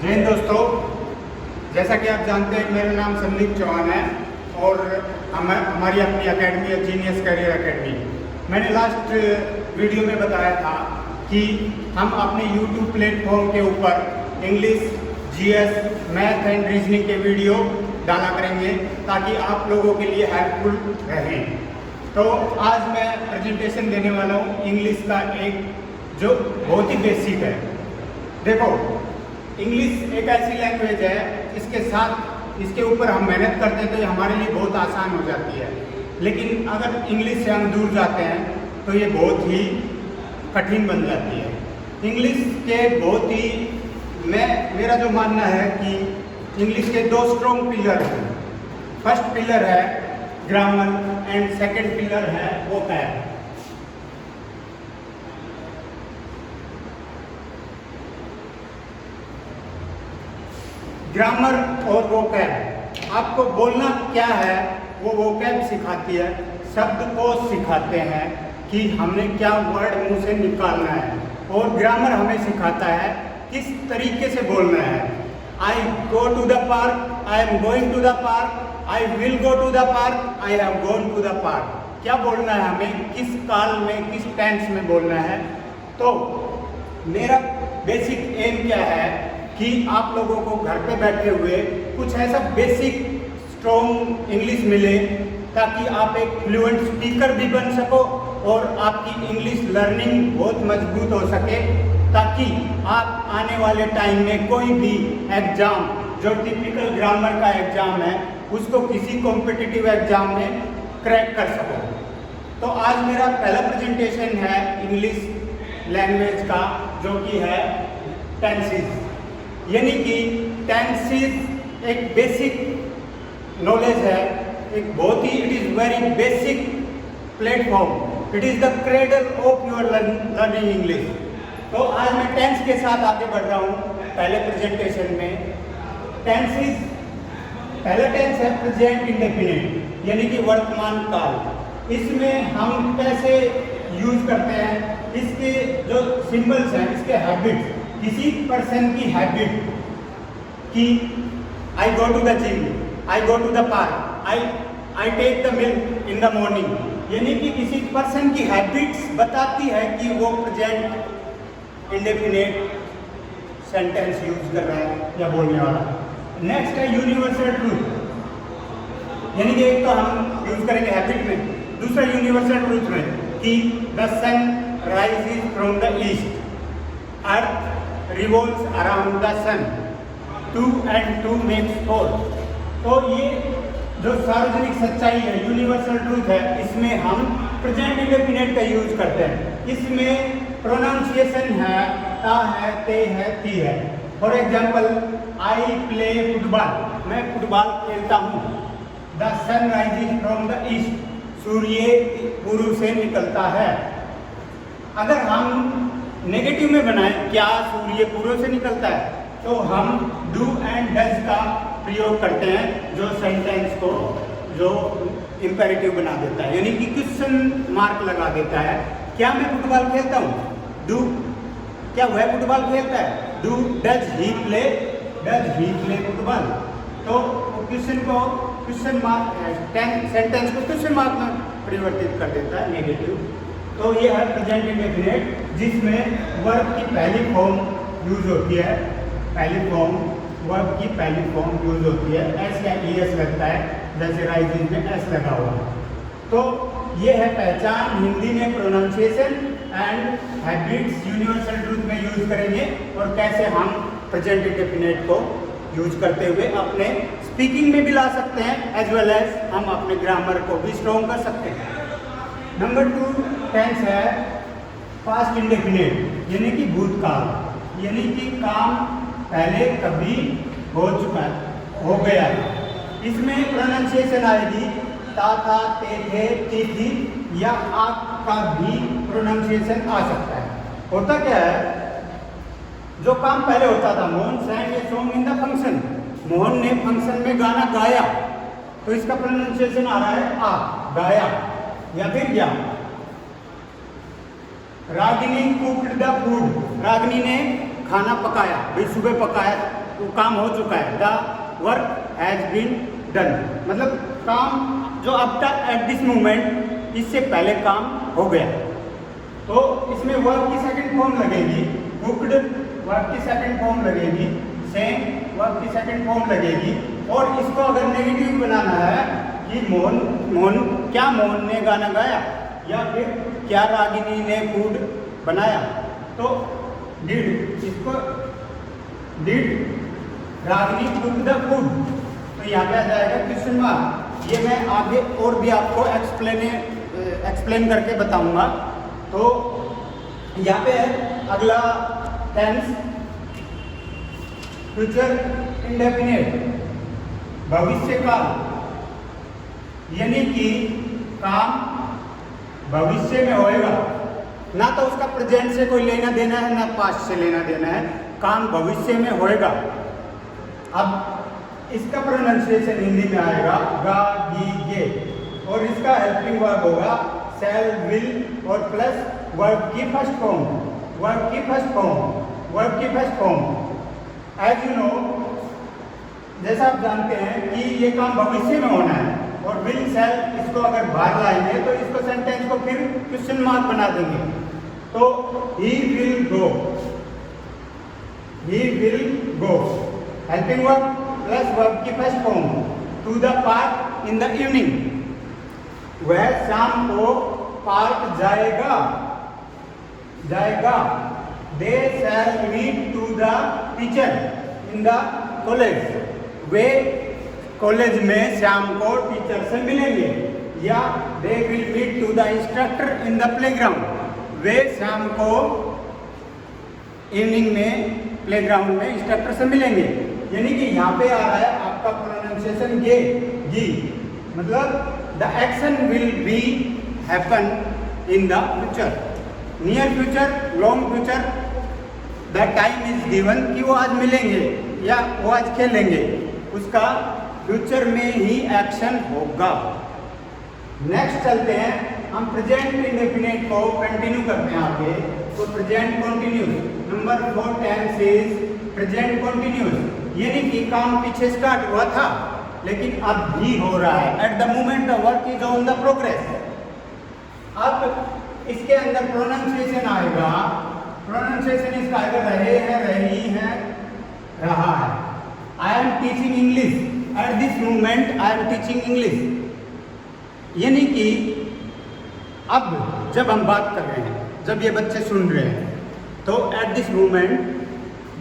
जय हिंद दोस्तों, जैसा कि आप जानते हैं मेरा नाम संदीप चौहान है और हमारी अपनी एकेडमी है जीनियस करियर एकेडमी। मैंने लास्ट वीडियो में बताया था कि हम अपने यूट्यूब प्लेटफॉर्म के ऊपर English, GS, math and reasoning के वीडियो डाला करेंगे ताकि आप लोगों के लिए हेल्पफुल रहें। तो आज मैं प्रेजेंटेशन देने वाला हूँ इंग्लिश का एक जो बहुत ही बेसिक है। देखो, इंग्लिश एक ऐसी लैंग्वेज है इसके साथ इसके ऊपर हम मेहनत करते हैं तो ये हमारे लिए बहुत आसान हो जाती है, लेकिन अगर इंग्लिश से हम दूर जाते हैं तो ये बहुत ही कठिन बन जाती है। इंग्लिश के बहुत ही मेरा जो मानना है कि इंग्लिश के दो स्ट्रॉन्ग पिलर हैं। फर्स्ट पिलर है ग्रामर एंड सेकंड पिलर है वोकैब। ग्रामर और वोकैब आपको बोलना क्या है वो वोकैब सिखाती है, शब्दकोश सिखाते हैं कि हमने क्या वर्ड मुंह से निकालना है, और ग्रामर हमें सिखाता है किस तरीके से बोलना है। I go to the park, I am going to the park, I will go to the park, I have gone to the park. क्या बोलना है हमें, किस काल में, किस टेंस में बोलना है। तो मेरा बेसिक एम क्या है कि आप लोगों को घर पे बैठे हुए कुछ ऐसा बेसिक स्ट्रॉन्ग इंग्लिश मिले ताकि आप एक फ्लुएंट स्पीकर भी बन सको और आपकी इंग्लिश लर्निंग बहुत मजबूत हो सके, ताकि आप आने वाले टाइम में कोई भी एग्जाम जो टिपिकल ग्रामर का एग्जाम है उसको किसी कॉम्पिटिटिव एग्जाम में क्रैक कर सको। तो आज मेरा पहला प्रेजेंटेशन है इंग्लिश लैंग्वेज का, जो कि है टेंसेस। यानी कि टेंसेस एक बेसिक नॉलेज है, एक बहुत ही it is very basic platform, it is the cradle of your learning English. तो आज मैं टेंस के साथ आगे बढ़ रहा हूँ पहले प्रेजेंटेशन में। टेंसेस, पहला टेंस है प्रेजेंट इंडेफिनिट यानी कि वर्तमान काल। इसमें हम कैसे यूज करते हैं, इसके जो सिंबल्स हैं, इसके हैबिट्स, किसी पर्सन की हैबिट कि I go to the gym, I go to the park, I take the milk in the morning, यानी कि किसी पर्सन की हैबिट्स बताती है कि वो प्रेजेंट इंडेफिनिट सेंटेंस यूज कर रहा है या बोलने वाला। नेक्स्ट है यूनिवर्सल ट्रूथ, यानी कि एक तो हम यूज करेंगे हैबिट में, दूसरा यूनिवर्सल ट्रूथ में कि the sun rises from the east, earth revolves around the sun, 2 and 2 makes 4। तो ये जो सार्वजनिक सच्चाई है, यूनिवर्सल ट्रूथ है, इसमें हम प्रेजेंट इंडेफिनिट का यूज करते हैं। इसमें प्रोनाउंसिएशन है, ता है, ते है, ती है। For example, I play football, मैं फुटबॉल खेलता हूँ। The sun rising from the east, सूर्य पूर्व से निकलता है। अगर हम नेगेटिव में बनाए, क्या सूर्य पूर्व से निकलता है, तो हम डू एंड डज का प्रयोग करते हैं जो सेंटेंस को जो इंपेरेटिव बना देता है, यानी कि क्वेश्चन मार्क लगा देता है। क्या मैं फुटबॉल खेलता हूँ, डू, क्या वह फुटबॉल खेलता है, do does he play football. तो क्वेश्चन को क्वेश्चन मार्क, सेंटेंस को क्वेश्चन मार्क में परिवर्तित कर देता है, नेगेटिव। तो ये है प्रेजेंट इंडेफिनिट, जिसमें वर्ब की पहली फॉर्म यूज होती है, पहली फॉर्म, वर्ब की पहली फॉर्म यूज होती है, एस या ई एस लगता है, जैसे राइजिंग में एस लगा हुआ है। तो ये है पहचान। हिंदी में pronunciation and habits universal truth में यूज करेंगे, और कैसे हम प्रेजेंट इंडेफिनिट को यूज करते हुए अपने स्पीकिंग में भी ला सकते हैं, एज वेल एज हम अपने ग्रामर को भी स्ट्रॉन्ग कर सकते हैं। नंबर 2 टेंस है पास्ट इंडेफिनिट, यानी कि भूतकाल, यानी कि काम पहले कभी हो चुका है, हो गया है। इसमें प्रोनाउंसिएशन आएगी ता था, ते थे, ती थी, या आप का भी प्रोनाउंसिएशन आ सकता है। होता क्या है, जो काम पहले होता था, Mohan sang a song in the function, Mohan ने फंक्शन में गाना गाया, तो इसका प्रोनाउंसिएशन आ रहा है आ, गाया या फिर या। Ragini cooked the food, Ragini ने खाना पकाया, भाई सुबह पकाया वो काम हो चुका है, the work has been done, मतलब काम जो अब तक एट दिस मोमेंट इससे पहले काम हो गया। तो इसमें वर्ब की सेकंड फॉर्म लगेगी, कुक्ड वर्ब की सेकंड फॉर्म लगेगी, सेम वर्ब की सेकंड फॉर्म लगेगी। और इसको अगर नेगेटिव बनाना है कि मोहन क्या मोहन ने गाना गाया या फिर क्या रागिनी ने फूड बनाया, तो डिड, इसको did Ragini cook the food, तो यहाँ पे आ जाएगा क्वेश्चन मार्क। ये मैं आगे और भी आपको एक्सप्लेन करके बताऊंगा। तो यहाँ पे अगला टेंस फ्यूचर इंडेफिनिट, भविष्य काल, यानी कि काम भविष्य में होएगा, ना तो उसका प्रेजेंट से कोई लेना देना है ना पास्ट से लेना देना है, काम भविष्य में होएगा। अब इसका प्रोनाउंसिएशन हिंदी में आएगा गा गी गे, और इसका हेल्पिंग वर्ब होगा शैल विल और प्लस वर्ब की फर्स्ट फॉर्म, वर्ब की फर्स्ट फॉर्म, वर्ब की first form. As you know, जैसा आप जानते हैं कि ये काम भविष्य में होना है, और विल शैल इसको अगर बाहर लाएंगे तो इसको सेंटेंस को फिर क्वेश्चन मार्क बना देंगे। तो he will go, he will go, helping verb plus verb की first form, to the park in the evening, वह शाम को पार्क जाएगा, जाएगा। they shall meet to the teacher in the college, way college में शाम को टीचर से मिलेंगे। या they will meet to the instructor in the playground, वे शाम को इवनिंग में प्लेग्राउंड में इंस्ट्रक्टर से मिलेंगे। यानी कि यहाँ पे आ रहा है आपका प्रोनाउंसिएशन गे गी, मतलब the action will be happen in the future, near future, long future, the time is given कि वो आज मिलेंगे या वो आज खेलेंगे, उसका फ्यूचर में ही एक्शन होगा। नेक्स्ट चलते हैं हम प्रेजेंट इंडेफिनिट को कंटिन्यू करते हैं आगे। तो present continuous, number 4 tense is present continuous, यानी कि काम पीछे स्टार्ट हुआ था लेकिन अब भी हो रहा है, eight the moment the work is on the progress. अब इसके अंदर प्रोनाउंसिएशन आएगा, प्रोनाउंसिएशन इसका आएगा रहे हैं, रही है, रहा है। आई am teaching English, eight this moment I am teaching English, यानी कि अब जब हम बात कर रहे हैं, जब ये बच्चे सुन रहे हैं, तो at this moment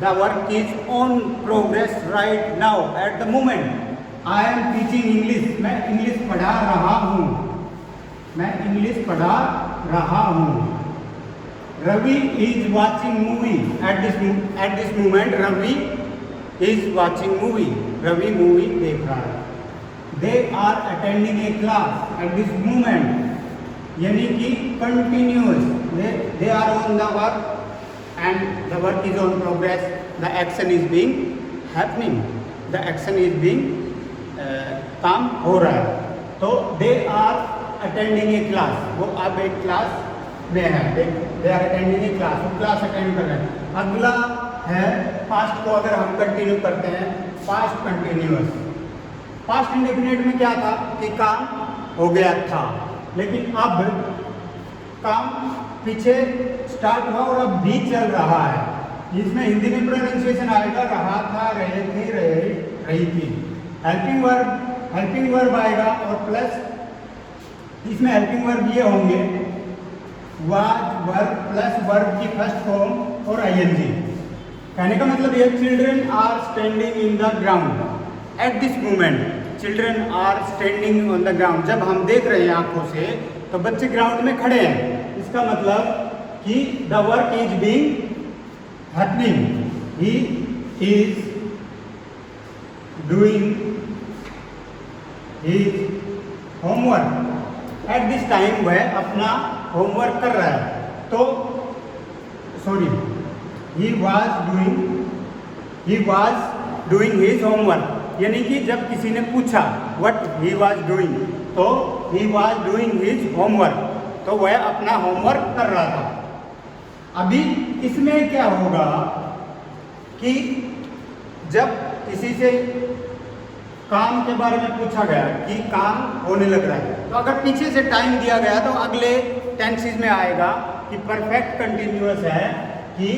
the work is on progress right now, at the moment I am teaching English, मैं इंग्लिश पढ़ा रहा हूँ, मैं इंग्लिश पढ़ा रहा हूँ। Ravi is watching movie, at this moment Ravi is watching movie, Ravi movie देख रहा है। They are attending a class, at this moment, यानी कि continuous, they are on the work and the work is on progress, the action is being happening, the action is being, काम हो रहा है। तो they are attending a class, वो अब एक क्लास में है, they are attending a class, वो क्लास अटेंड कर रहे हैं। अगला है पास्ट को अगर हम कंटिन्यू करते हैं, पास्ट कंटिन्यूअस। पास्ट इंडेफिनिट में क्या था कि काम हो गया था, लेकिन अब काम पीछे स्टार्ट हुआ और अब भी चल रहा है। इसमें हिंदी में प्रोनाउंसिएशन आएगा रहा था, रहे थे, रही थी। हेल्पिंग वर्ब आएगा और प्लस इसमें हेल्पिंग वर्ब ये होंगे वाज, वर्ब प्लस वर्ब की फर्स्ट फॉर्म और आईएनजी। कहने का मतलब ये children are standing in the ground at this moment, children are standing on the ground, जब हम देख रहे हैं आंखों से तो बच्चे ग्राउंड में खड़े हैं, इसका मतलब कि the work is being happening, he is doing his homework, at this time वह अपना होमवर्क कर रहा है। तो sorry, he was doing his homework, यानी कि जब किसी ने पूछा व्हाट ही वाज डूइंग, तो he was doing his homework, तो वह अपना होमवर्क कर रहा था। अभी इसमें क्या होगा कि जब किसी से काम के बारे में पूछा गया कि काम होने लग रहा है, तो अगर पीछे से टाइम दिया गया तो अगले टेंसेस में आएगा कि परफेक्ट कंटिन्यूअस है कि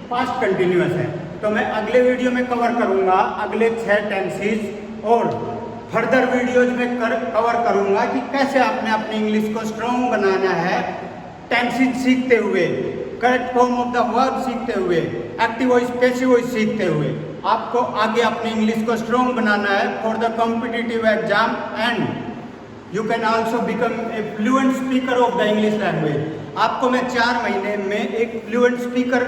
पास्ट कंटिन्यूअस है। तो मैं अगले वीडियो में कवर करूंगा अगले 6 टेंसेस और फर्दर वीडियोज में कवर करूंगा कि कैसे आपने अपनी इंग्लिश को स्ट्रॉन्ग बनाना है, टेंसेस सीखते हुए, correct form of the verb सीखते हुए, एक्टिव वॉइस पैसिव वॉइस सीखते हुए आपको आगे अपनी इंग्लिश को स्ट्रॉन्ग बनाना है for the competitive exam and you can also become a fluent speaker of the English language. आपको मैं 4 महीने में एक फ्लुएंट स्पीकर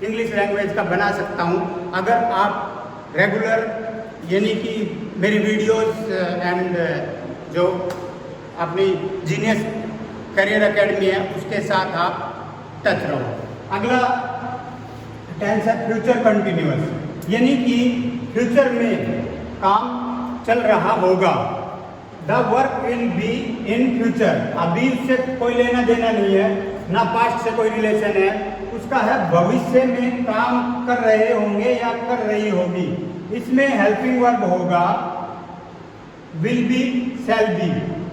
इंग्लिश लैंग्वेज का बना सकता हूँ अगर आप रेगुलर यानी कि मेरी वीडियोस एंड जो अपनी जीनियस करियर एकेडमी है उसके साथ आप टच रहो। अगला टेंस है फ्यूचर कंटिन्यूअस, यानी कि फ्यूचर में काम चल रहा होगा। The work will be in future, अभी उससे कोई लेना देना नहीं है, ना पास्ट से कोई रिलेशन है, उसका है भविष्य में काम कर रहे होंगे या कर रही होगी। इसमें हेल्पिंग वर्ब होगा will be, shall be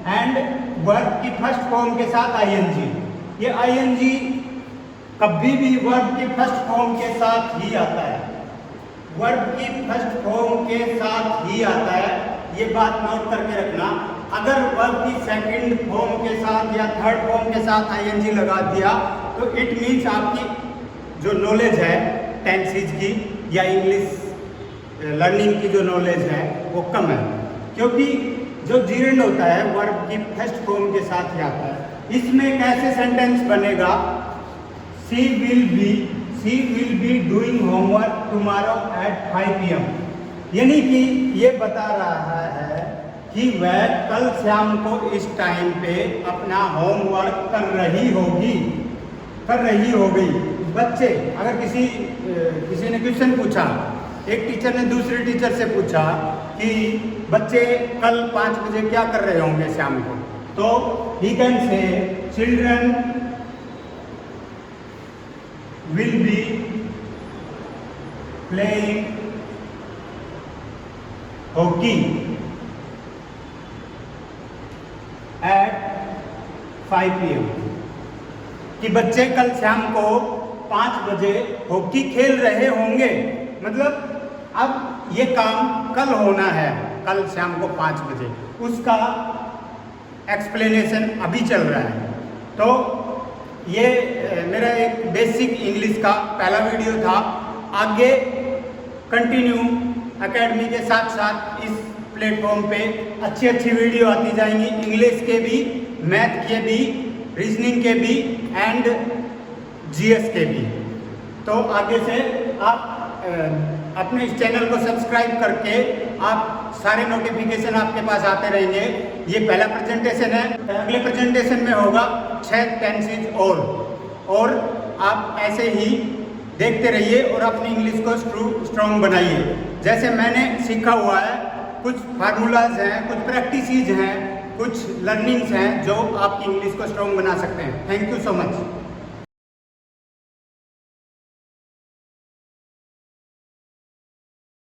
and verb की फर्स्ट फॉर्म के साथ आईएनजी। ये आईएनजी कभी भी वर्ब की फर्स्ट फॉर्म के साथ ही आता है, वर्ब की फर्स्ट फॉर्म के साथ ही आता है, ये बात नोट करके रखना। अगर वर्ब की सेकंड फॉर्म के साथ या थर्ड फॉर्म के साथ आईएनजी लगा दिया तो इट मीन्स आपकी जो नॉलेज है टेंसेस की या इंग्लिश लर्निंग की जो नॉलेज है वो कम है, क्योंकि जो जीरेंड होता है वर्ब की फर्स्ट फॉर्म के साथ ही आता है। इसमें कैसे सेंटेंस बनेगा, she will be doing homework tomorrow at 5 PM, यानी कि ये बता रहा है कि वह कल शाम को इस टाइम पे अपना होमवर्क कर रही होगी। बच्चे, अगर किसी ने क्वेश्चन पूछा, एक टीचर ने दूसरे टीचर से पूछा कि बच्चे कल 5 बजे क्या कर रहे होंगे शाम को, तो he can say children will be playing hockey at 5 PM, कि बच्चे कल शाम को 5 बजे हॉकी खेल रहे होंगे। मतलब अब ये काम कल होना है, कल शाम को 5 बजे, उसका एक्सप्लेनेशन अभी चल रहा है। तो ये मेरा एक बेसिक इंग्लिश का पहला वीडियो था। आगे कंटिन्यू एकेडमी के साथ साथ इस प्लेटफॉर्म पे अच्छी वीडियो आती जाएंगी, इंग्लिश के भी, मैथ के भी, रीजनिंग के भी एंड जीएस के भी। तो आगे से आप अपने इस चैनल को सब्सक्राइब करके आप सारे नोटिफिकेशन आपके पास आते रहेंगे। ये पहला प्रेजेंटेशन है, अगले प्रेजेंटेशन में होगा 6 टेंसेस और आप ऐसे ही देखते रहिए और अपनी इंग्लिश को स्ट्रॉन्ग बनाइए। जैसे मैंने सीखा हुआ है, कुछ फार्मूलाज हैं, कुछ प्रैक्टिसेस हैं, कुछ लर्निंग्स हैं जो आपकी इंग्लिश को स्ट्रॉन्ग बना सकते हैं। Thank you so much.